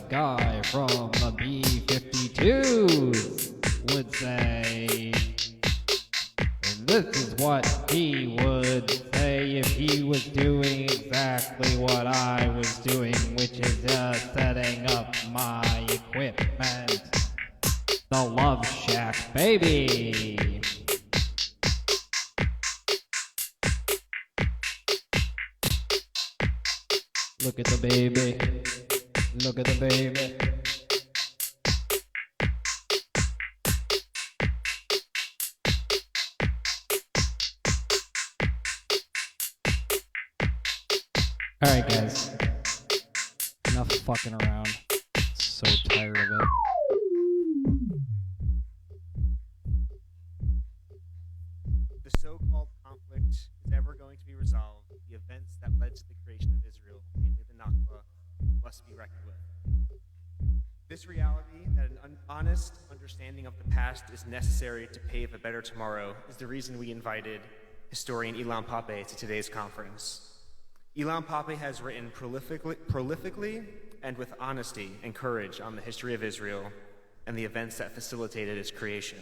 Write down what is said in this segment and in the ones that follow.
guy from the B-52s would say. And this is what he would say if he was doing exactly what I was doing, which is just setting up my equipment. The Love Shack, baby! Look at the baby. Look at the baby. Alright guys, enough fucking around. So tired of it. The so-called conflict is ever going to be resolved. The events that led to the creation of Israel, namely the Nakba, must be reckoned with. This reality that an honest understanding of the past is necessary to pave a better tomorrow is the reason we invited historian Ilan Pappé to today's conference. Ilan Pappé has written prolifically and with honesty and courage on the history of Israel and the events that facilitated its creation.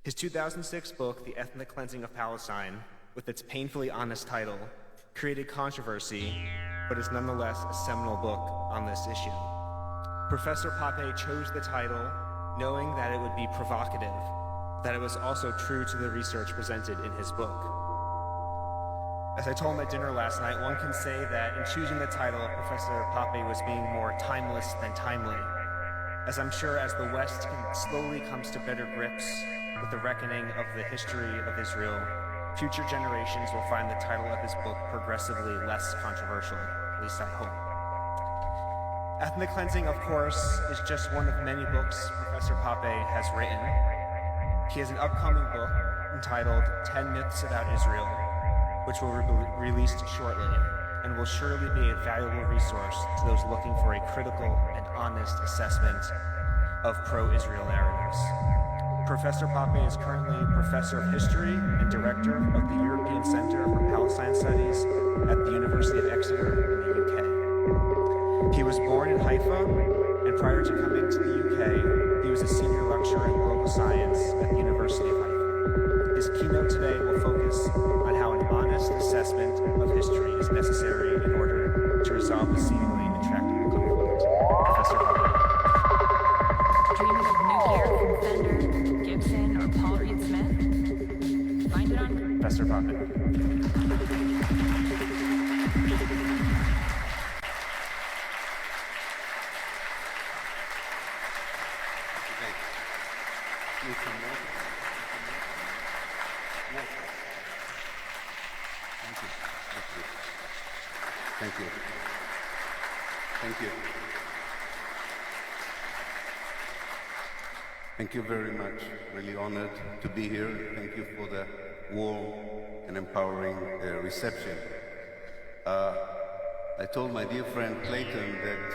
His 2006 book, The Ethnic Cleansing of Palestine, with its painfully honest title, created controversy, but is nonetheless a seminal book on this issue. Professor Pappé chose the title knowing that it would be provocative, that it was also true to the research presented in his book. As I told him at dinner last night, one can say that in choosing the title, Professor Pappé was being more timeless than timely, as I'm sure as the West slowly comes to better grips with the reckoning of the history of Israel, future generations will find the title of his book progressively less controversial, at least I hope. Ethnic Cleansing, of course, is just one of many books Professor Pappé has written. He has an upcoming book entitled 10 Myths About Israel, which will be released shortly and will surely be a valuable resource to those looking for a critical and honest assessment of pro-Israel narratives. Professor Pappé is currently Professor of History and Director of the European Center for Palestine Studies at the University of Exeter in the UK. He was born in Haifa, and prior to coming to the UK, he was a senior lecturer in global science at the University of Haifa. His keynote today will focus on how an honest assessment of history is necessary in order to resolve the seemingly intractable conflict. Professor Pappé. Dreaming of new gear from Fender, Gibson, or Paul Reed Smith? Find it on Professor Pappé. Thank you. Thank you. Thank you very much. Really honored to be here. Thank you for the warm and empowering reception. I told my dear friend Clayton that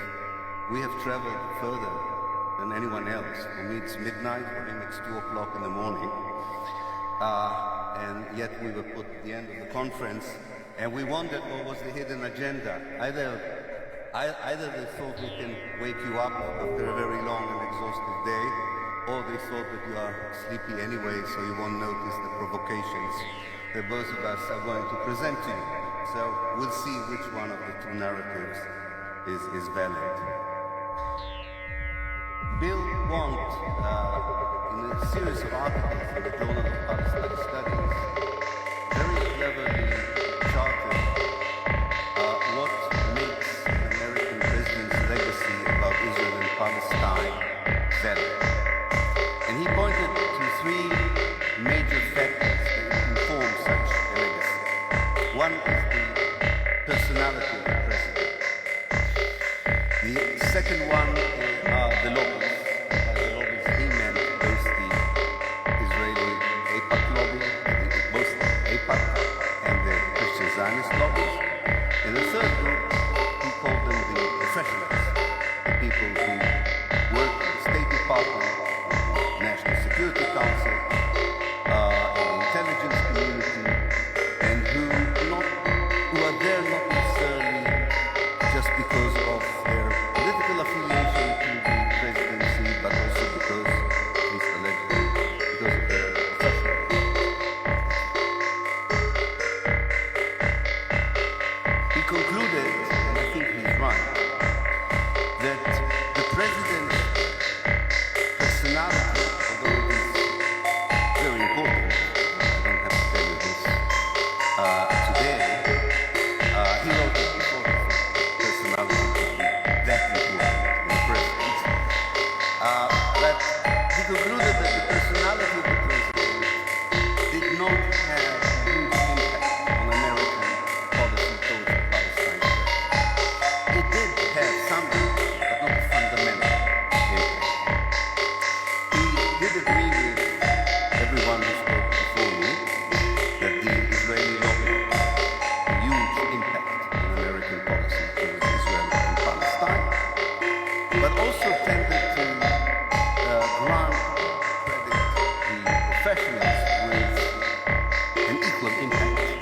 we have traveled further than anyone else. For me it's midnight, for him it's 2 o'clock in the morning. And yet we were put at the end of the conference and we wondered what was the hidden agenda. Either they thought we can wake you up after a very long and exhaustive day, or they thought that you are sleepy anyway, so you won't notice the provocations that both of us are going to present to you. So we'll see which one of the two narratives is valid. Bill Want, in a series of articles in the Journal of Palestine Studies, very cleverly charted what makes an American president's legacy about Israel and Palestine valid. And he pointed to 3 major factors that inform such a legacy. One is the personality of the president. The second one are the lobbies. By the lobbies he meant both the Israeli AIPAC lobby, both AIPAC and the Christian Zionist lobbies. And the third group, he called them the professionals, the people who work in the State Department, National Security Council, the intelligence community, and who are there not necessarily just because of their political affiliation, president's personality, although it is very important, I don't have to tell you this today, he wrote it before his personality to be that important in the president, that he concluded that the personality of the president did not have a huge impact on American policy towards the Palestine question. It did have some impact, but not a fundamental impact. He did agree with everyone who spoke before me that the Israeli lobby had a huge impact on American policy towards Israel and Palestine, but also tended to grant credit the professionals with an equal impact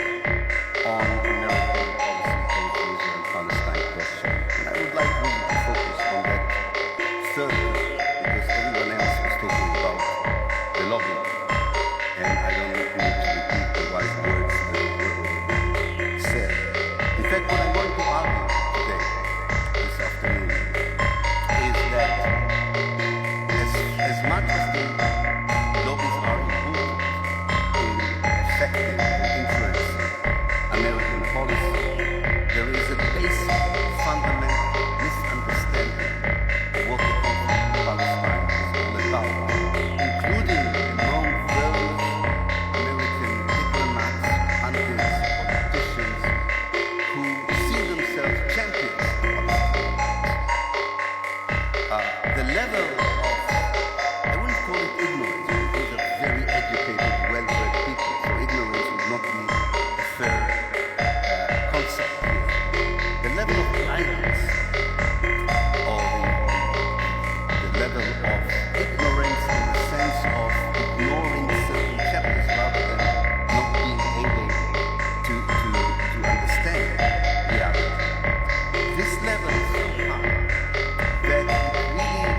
on American policy towards the Israel-Palestine question. And I would like really to focus on that third group, because everyone else was talking about the lobby, and I don't need to repeat the wise words that were already said. In fact, what I'm going to argue today, this afternoon, is that as much as the lobbies are important in affecting and influencing American policy, there is a basic, fundamental misunderstanding of what the conflict in Palestine is all about, including among those American diplomats, pundits, politicians who see themselves champions of Palestinian rights. The level of, I wouldn't call it ignorance, because these are very educated, well-bred people, so ignorance would not be a fair concept here. The level of blindness, or the level of ignorance in the sense of ignoring certain chapters rather than not being able to understand reality. This level is so high that it really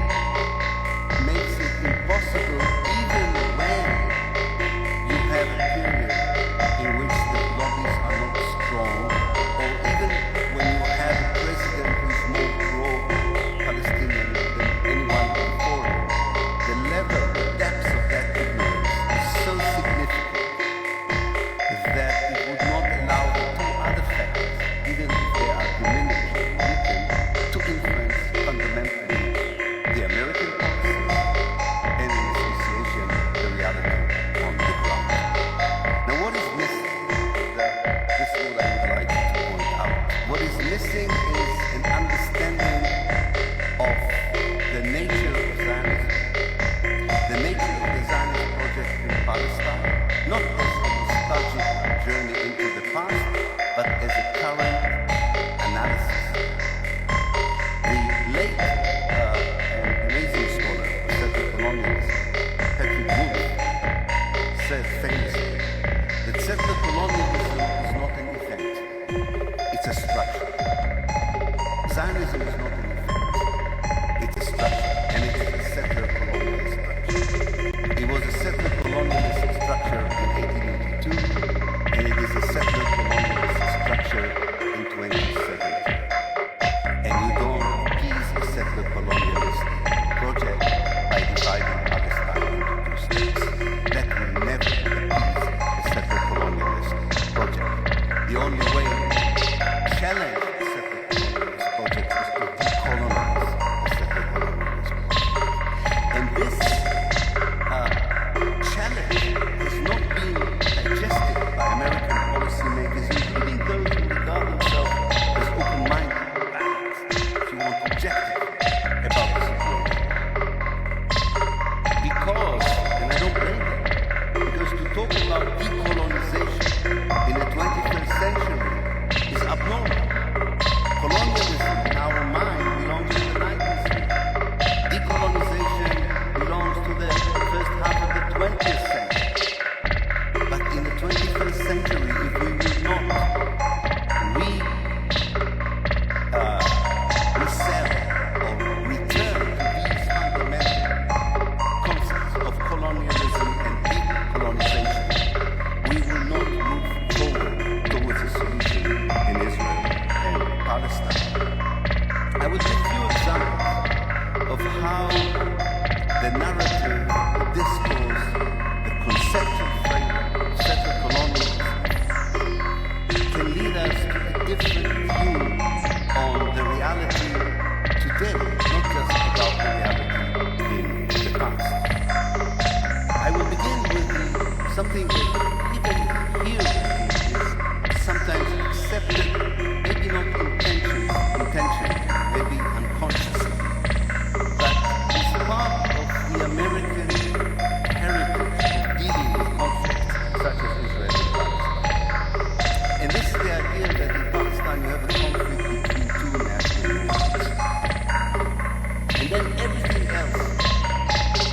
And then everything else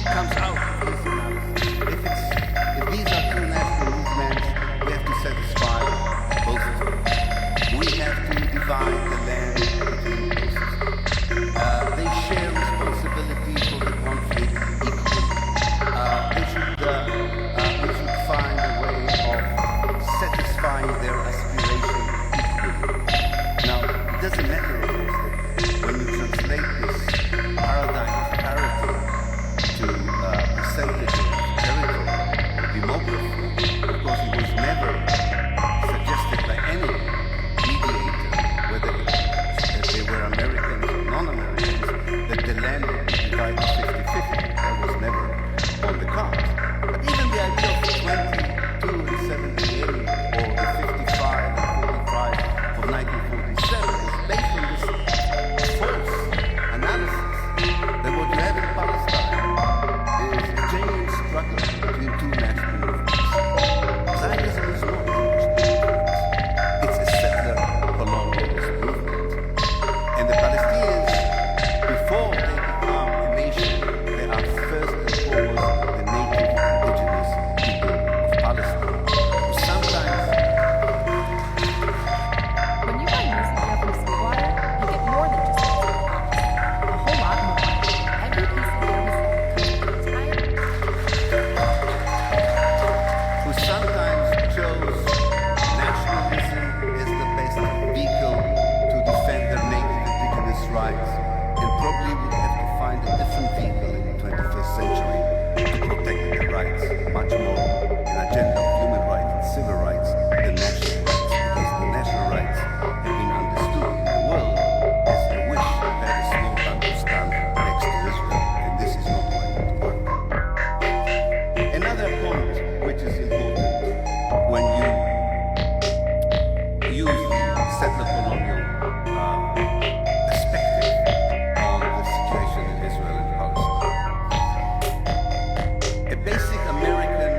comes out of this analysis. If these are two national movements, we have to satisfy both of them. We have to divide the land between both of them. They share responsibility for the conflict equally. We should find a way of satisfying their aspiration equally. Now, it doesn't matter, of course, that when you translate this paradigm of parity to percentage of territory or demography, of course, it was never suggested by any mediator, whether they were Americans or non-Americans, that the land would be divided 50-50. That was never on the cards. But even the idea of 22 and 78 or the 55 and 45 of 1947 was based on this false analysis that what you have in Palestine is a genuine struggle between two national movements. Zionism is not a national movement. It's a settler colonialist movement. And the Palestinians, before they become a nation, they are first and foremost the native indigenous people of Palestine. Who sometimes When you buy used gear from Sweetwater, you get more than just a whole lot more. Every piece of gear we sell comes with an who sometimes chose nationalism as the best vehicle to defend their native indigenous rights, and probably would have to find a different vehicle in the 21st century to protect their rights, much more an agenda of human rights and civil rights than national rights, because the national rights have been understood in the world as a wish that is not understand next to Israel, and this is not going to work. Another point which is important when you use the settler colonial perspective on the situation in Israel and Palestine. A basic American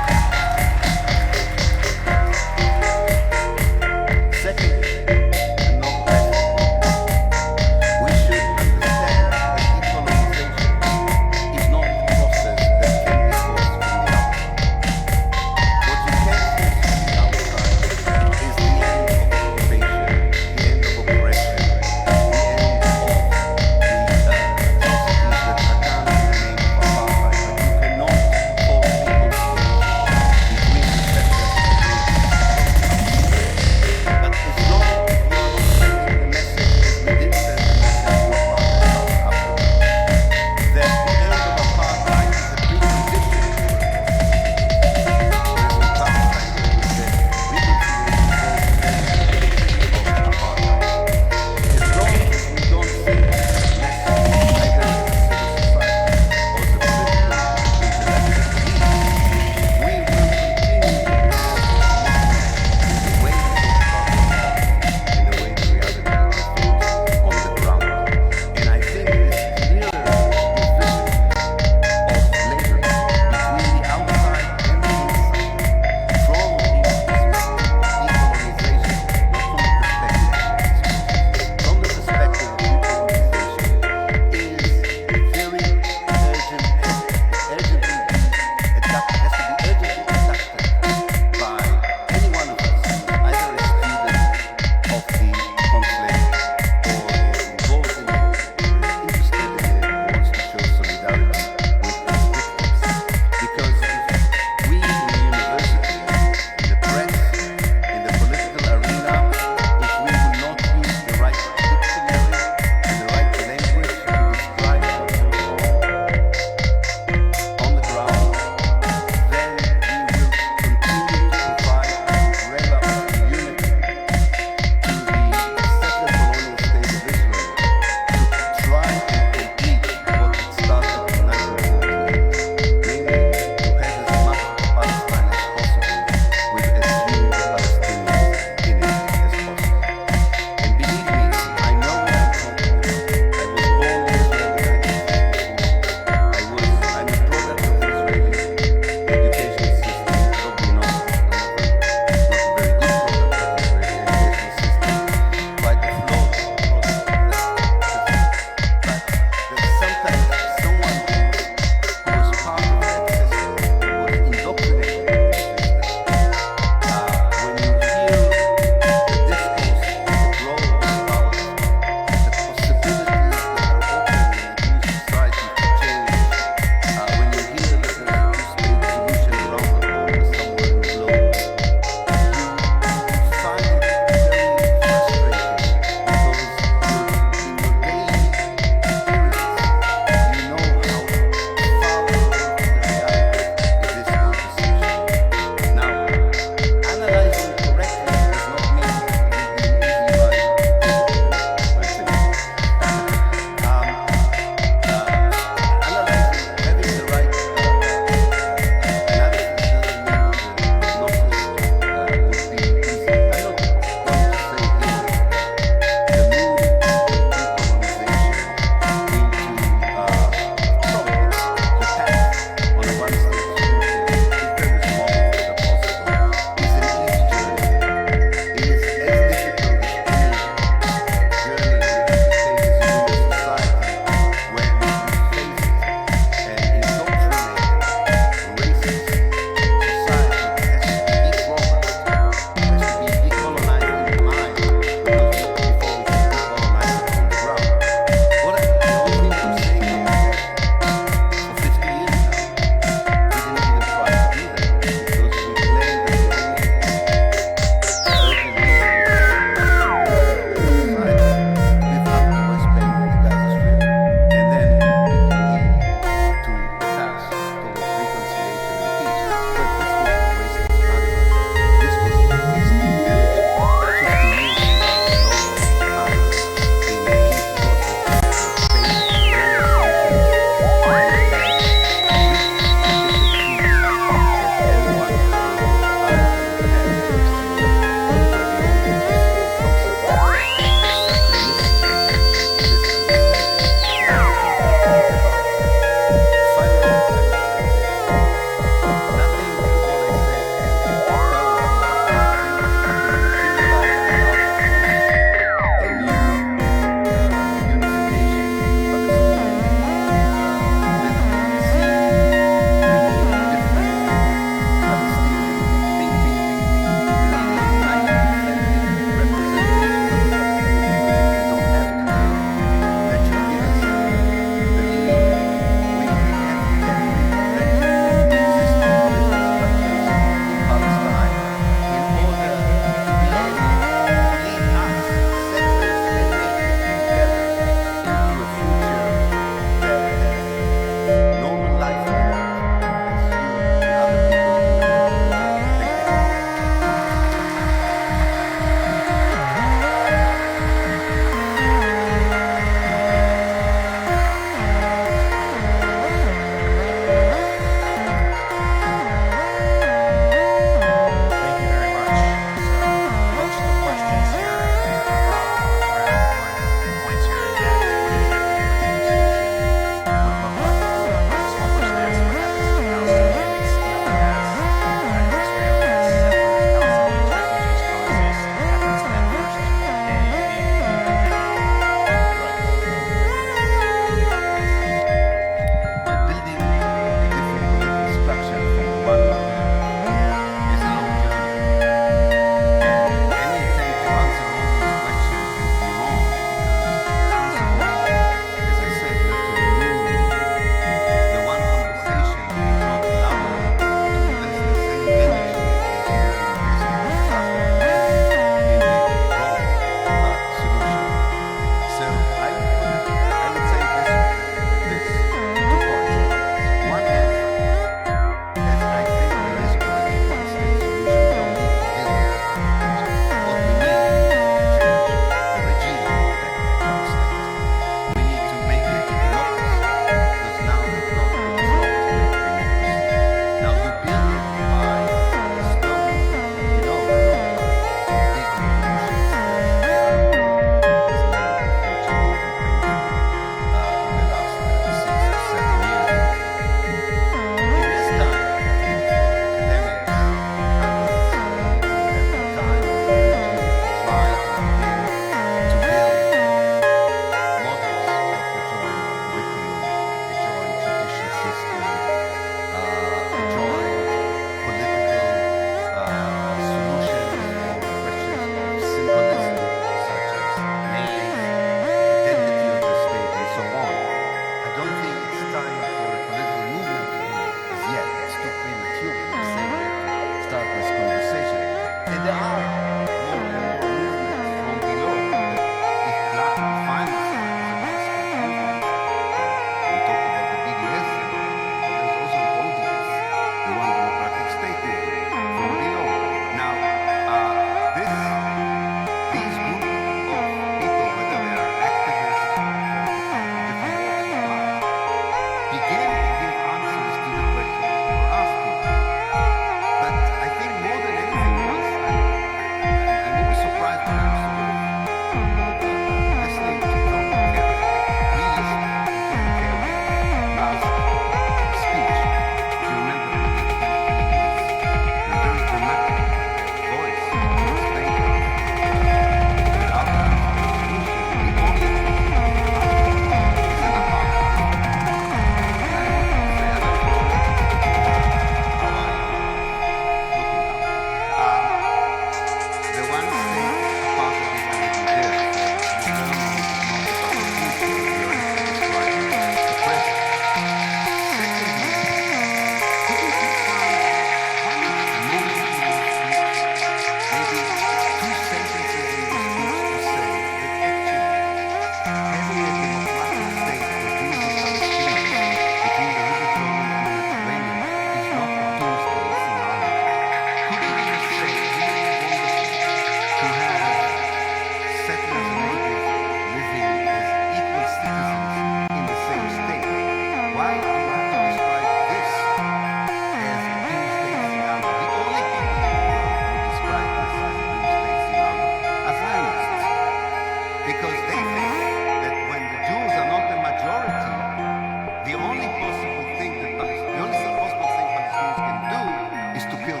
is to kill.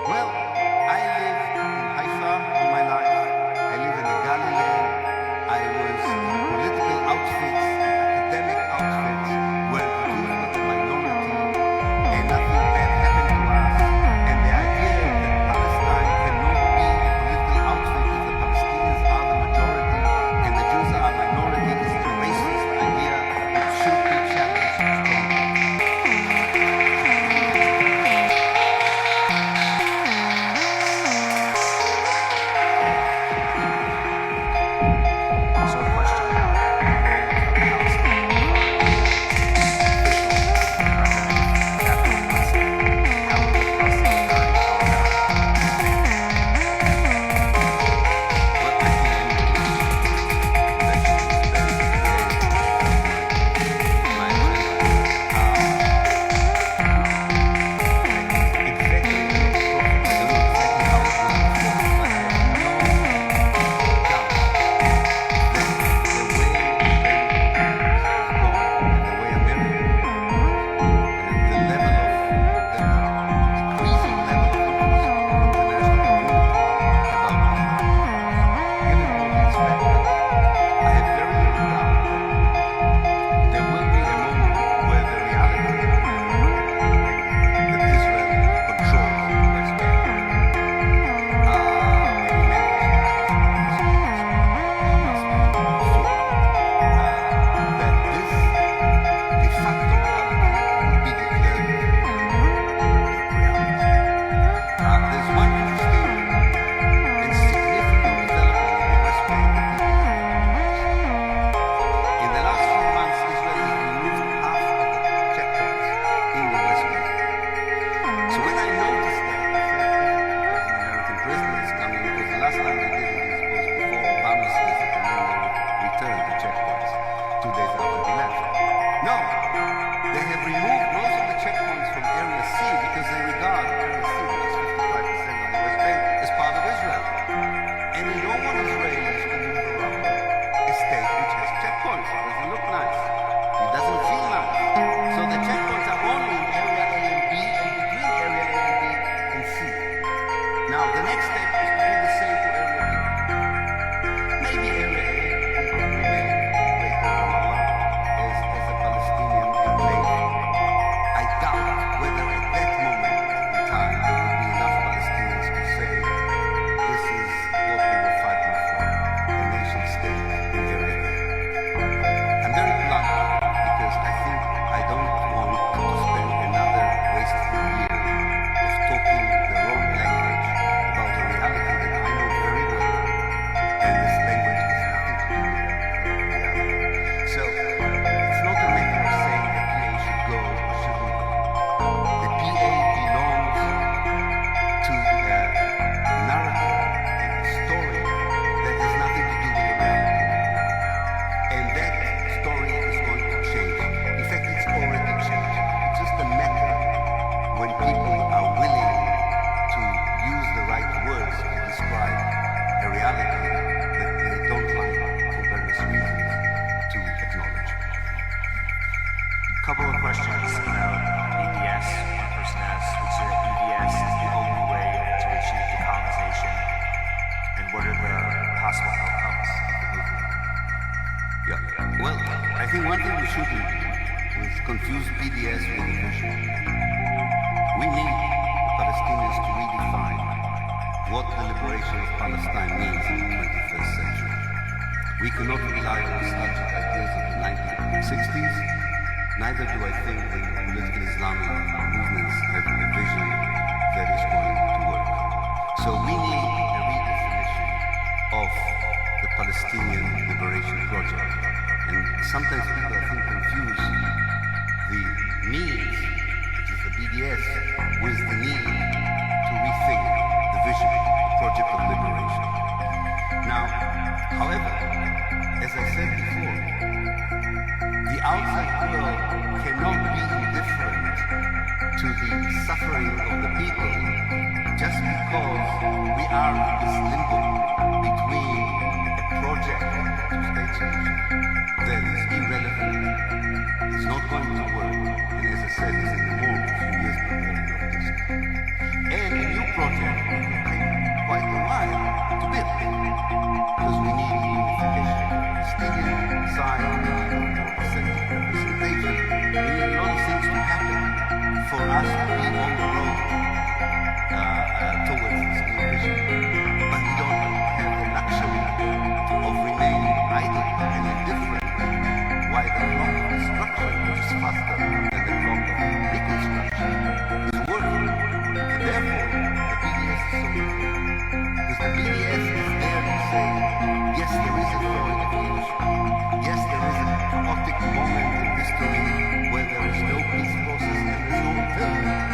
Well, I lived in Haifa all my life. I live in the Galilee. I was in political outfits, academic outfits, where the Jews were the minority, and nothing bad happened to us. And the idea that Palestine cannot be a political outfit if the Palestinians are the majority and the Jews are a minority is a racist idea that should be challenged strongly. So a question now. Couple of questions about BDS. One person asks, would you say that BDS is the only way to achieve decolonization? And what are the possible outcomes of the movement? Yeah. Well, I think one thing we shouldn't is confuse BDS with a vision. We need the Palestinians to redefine what the liberation of Palestine means in the 21st century. We cannot rely on nostalgic ideas of the 1960s. Neither do I think the political Islamic movements have a vision that is going to work. So we need a redefinition of the Palestinian Liberation Project. And sometimes people, I think, confuse the needs, which is the BDS, with the need to rethink the vision, the project of liberation. Now, however, as I said before, the outside world cannot be indifferent to the suffering of the people just because we are in this limbo between a project to state solution that is irrelevant, is not going to work, and as I said, is involved a few years before. task. And a new project will take quite a while to build, because we need unification of stadium, design, we need aesthetic representation, we need a lot of things to happen for us to be on the road towards this new vision. But we don't have the luxury of remaining idle and indifferent while the clock of destruction, which is faster than the clock of reconstruction, is working. And therefore, the BDS is so important. Because the BDS is there to say, yes, there is a flaw in the future. Yes, there is a chaotic moment in history where there is no peace process and there is no alternative.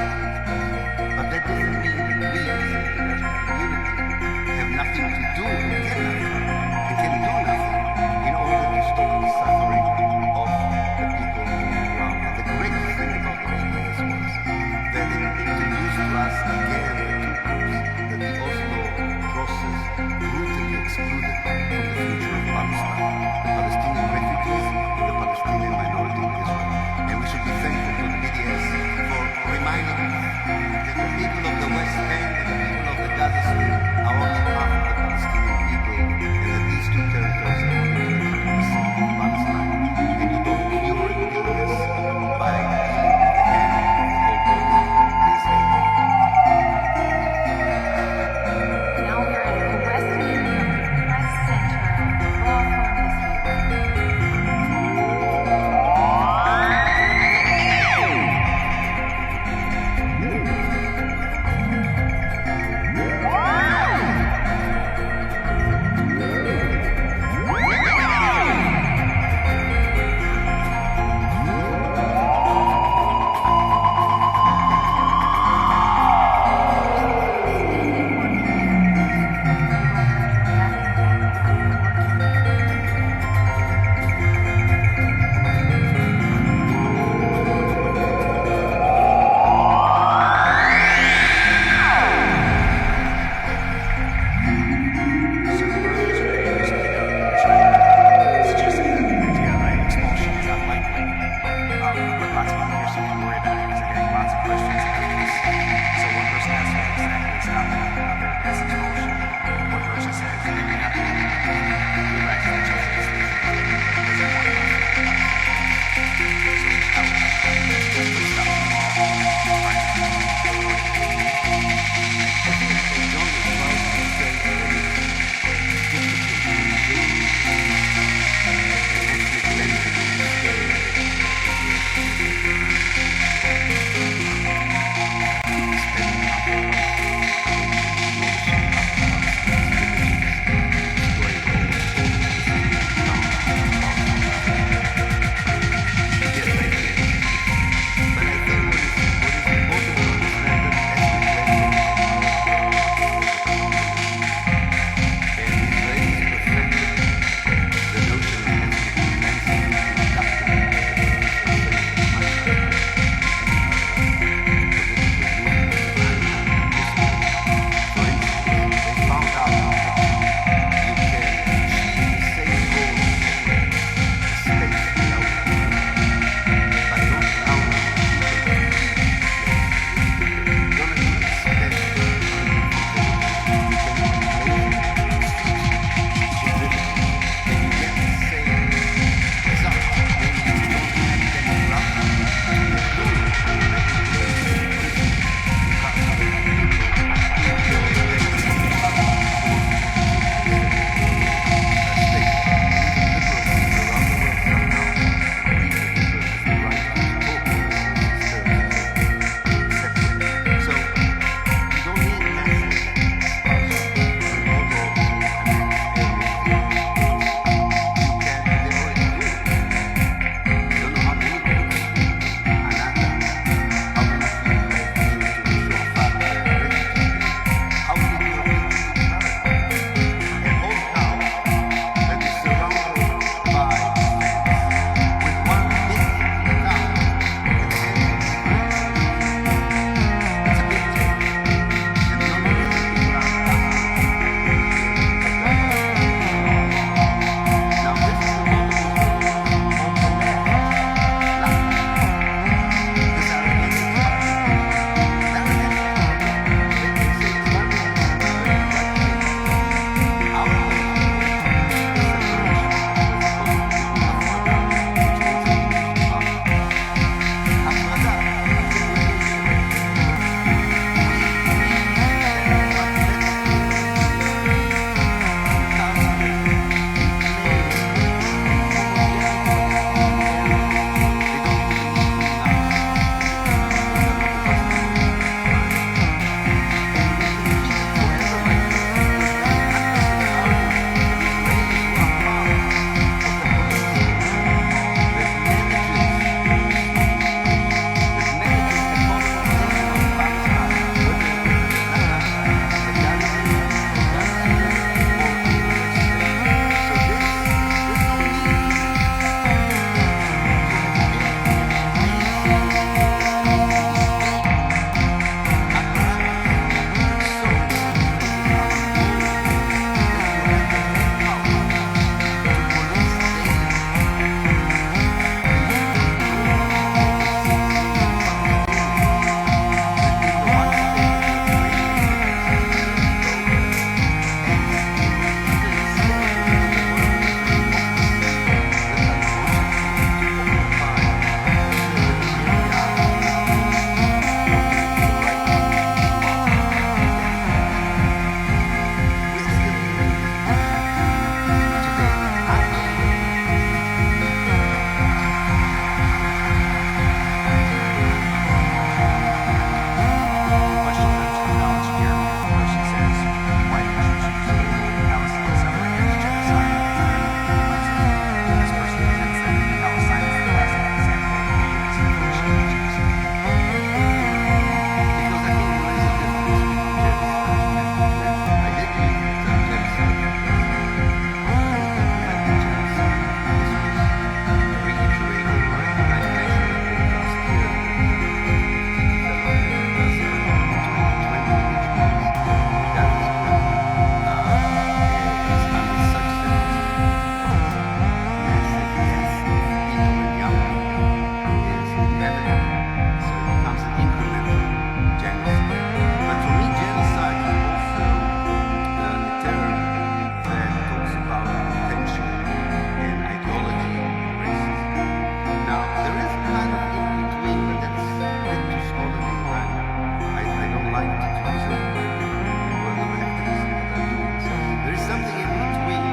arrived to a certain level in the world of activism that are doing so. There is something in between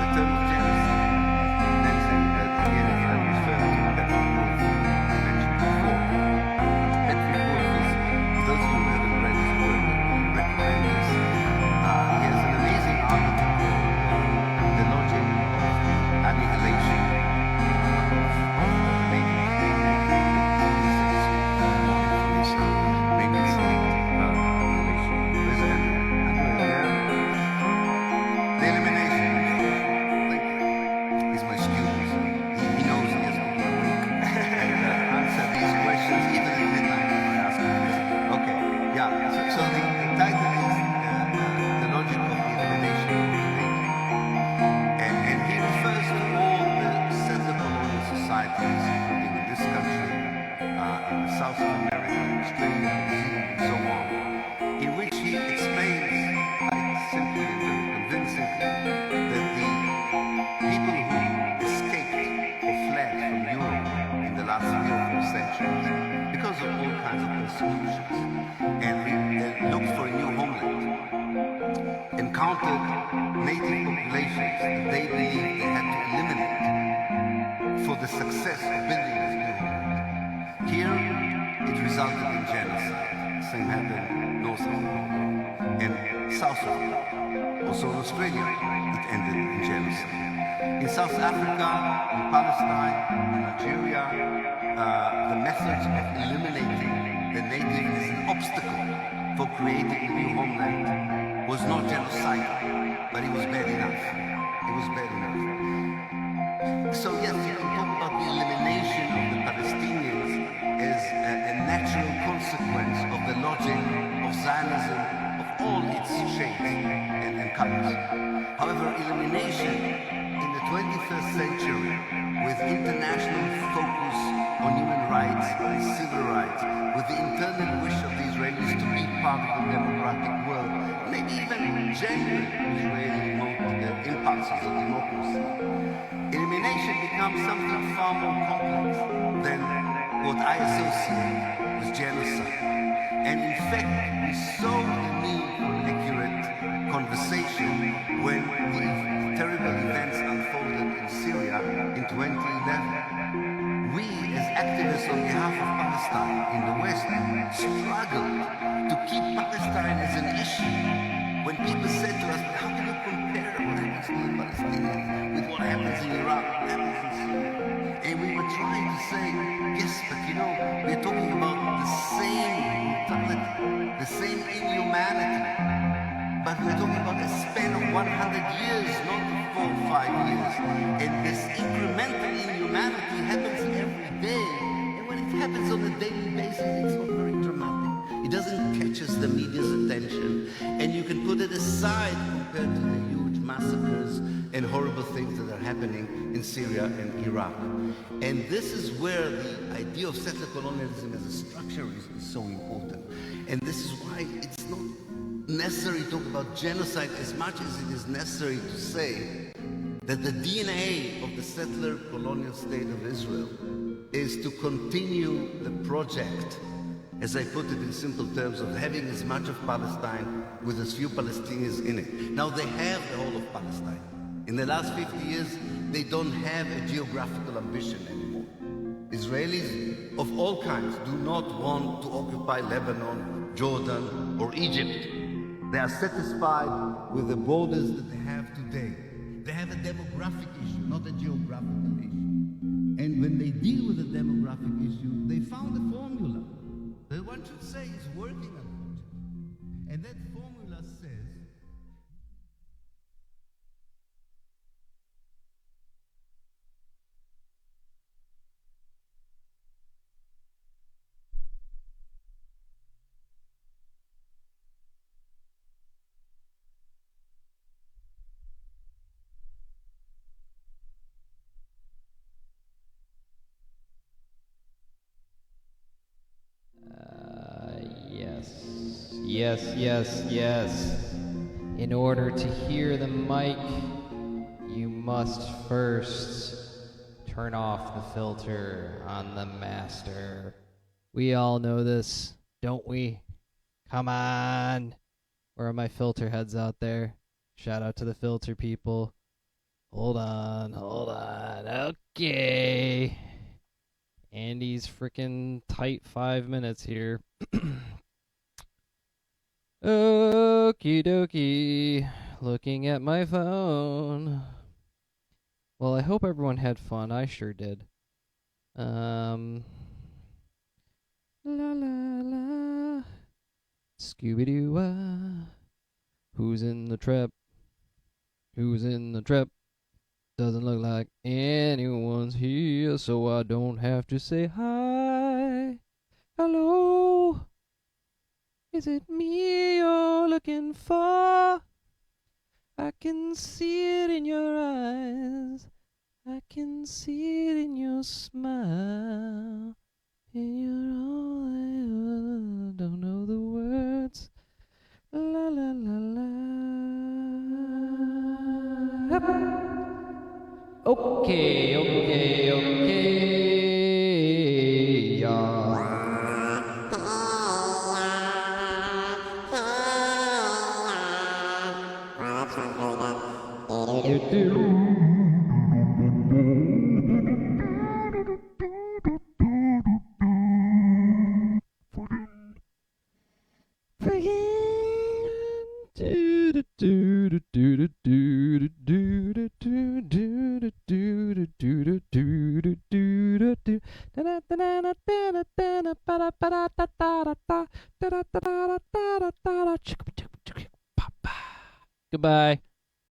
the term of genocide and then saying that, again, if I refer to Patrick Wolf, I mentioned before. Patrick Wolf is, for those of you who haven't read his work, I recommend this. He has an amazing article called The Logic of Annihilation of Native maybe it's annihilation. Where's Andrew? The elimination. Thank you. He's my student. He knows he has to be awake and answer these questions even at midnight when I ask him this. Okay, yeah. So the title is The Logic of the Elimination of Native. And he refers to all the settler colonial societies, including in this country, in the South of America, Australia, New Zealand, and so on, in which he explains, quite simply and very convincingly, that the people who escaped or fled from Europe in the last 3 or 4 centuries because of all kinds of persecutions and looked for a new homeland, encountered native populations that they believed they had to eliminate for the success of building this new homeland. Here, it resulted in genocide. The same happened North Africa and South Africa. Also in Australia, it ended in genocide. In South Africa, in Palestine, in Nigeria, the methods of eliminating the native as an obstacle for creating a new homeland was not genocidal, but it was bad enough. It was bad enough. So yes, you can talk about the elimination of the Palestinians as a natural consequence of the logic of Zionism of all its shapes and colors. However, elimination in the 21st century with international focus on human rights and civil rights, with the internal wish of the Israelis to be part of the democratic world, maybe even genuine Israeli impulses of democracy, elimination becomes something far more complex than what I associate with genocide. And in fact, we saw the need for an accurate conversation when the terrible events unfolded in Syria in 2011. We, as activists on behalf of Palestine in the West, struggled to keep Palestine as an issue. When people said to us, how can you compare what happens to the Palestinians with what happens in Iraq, what happens in Syria? And we were trying to say, yes, but you know, we're talking about the same brutality, the same inhumanity, but we're talking about a span of 100 years, not 4 or 5 years. And this incremental inhumanity happens every day. And when it happens on a daily basis, it's not very dramatic. It doesn't catch the media's attention. And you can put it aside compared to the huge massacres and horrible things that are happening in Syria and Iraq. And this is where the idea of settler colonialism as a structure is so important. And this is why it's not necessary to talk about genocide as much as it is necessary to say that the DNA of the settler colonial state of Israel is to continue the project, as I put it in simple terms, of having as much of Palestine with as few Palestinians in it. Now they have the whole of Palestine. In the last 50 years, they don't have a geographical ambition anymore. Israelis of all kinds do not want to occupy Lebanon, Jordan, or Egypt. They are satisfied with the borders that they have today. They have a demographic issue, not a geographical issue. And when they deal with the demographic issue, they found a formula that one should say is working, unfortunately. And that formula says, Yes. In order to hear the mic, you must first turn off the filter on the master. We all know this, don't we? Come on. Where are my filter heads out there? Shout out to the filter people. Hold on. Okay. Andy's freaking tight 5 minutes here. Okie dokie. Looking at my phone. Well, I hope everyone had fun. I sure did. La la la. Scooby-Doo. Who's in the trap? Who's in the trap? Doesn't look like anyone's here, so I don't have to say hi. Hello? Is it me you're looking for? I can see it in your eyes. I can see it in your smile. And you're all I ever don't know the words. La la la la. Okay. Yeah. Goodbye.